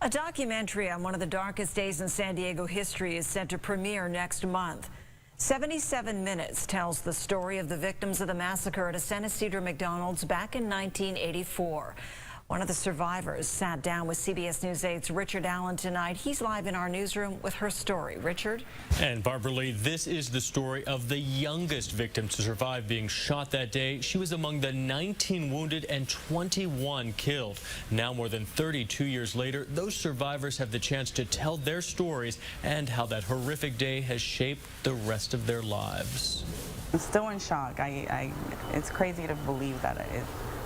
A documentary on one of the darkest days in San Diego history is set to premiere next month. 77 Minutes tells the story of the victims of the massacre at a San Ysidro McDonald's back in 1984. One of the survivors sat down with CBS News 8's Richard Allen tonight. He's live in our newsroom with her story. Richard? And Barbara Lee, this is the story of the youngest victim to survive being shot that day. She was among the 19 wounded and 21 killed. Now, more than 32 years later, those survivors have the chance to tell their stories and how that horrific day has shaped the rest of their lives. I'm still in shock. It's crazy to believe that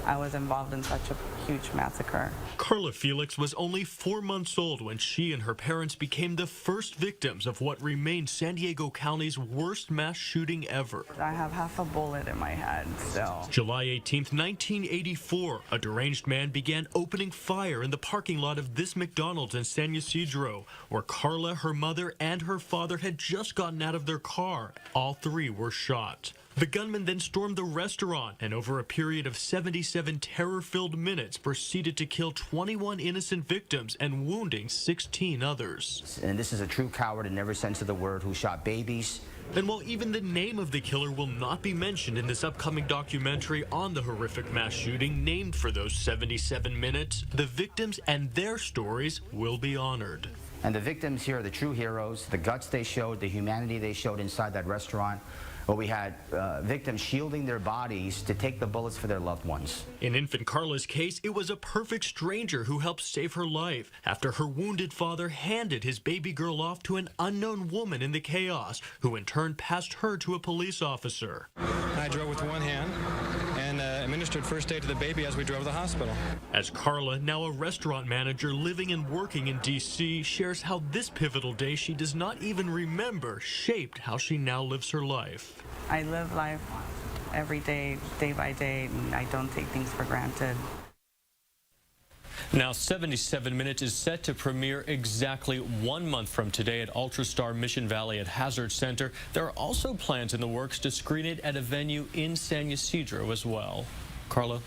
I was involved in such a huge massacre. Carla Felix was only 4 months old when she and her parents became the first victims of what remained San Diego County's worst mass shooting ever. I have half a bullet in my head still. July 18th, 1984, a deranged man began opening fire in the parking lot of this McDonald's in San Ysidro, where Carla, her mother, and her father had just gotten out of their car. All three were shot. The gunman then stormed the restaurant and over a period of 77 terror-filled minutes proceeded to kill 21 innocent victims and wounding 16 others. And this is a true coward in every sense of the word who shot babies. And while even the name of the killer will not be mentioned in this upcoming documentary on the horrific mass shooting named for those 77 minutes, the victims and their stories will be honored. And the victims here are the true heroes, the guts they showed, the humanity they showed inside that restaurant. Where we had victims shielding their bodies to take the bullets for their loved ones. In infant Carla's case, it was a perfect stranger who helped save her life after her wounded father handed his baby girl off to an unknown woman in the chaos, who in turn passed her to a police officer. I drove with one hand and administered first aid to the baby as we drove to the hospital. As Carla, now a restaurant manager living and working in D.C., shares how this pivotal day she does not even remember shaped how she now lives her life. I live life every day, day by day, and I don't take things for granted. Now, 77 Minutes is set to premiere exactly 1 month from today at UltraStar Mission Valley at Hazard Center. There are also plans in the works to screen it at a venue in San Ysidro as well. Carla?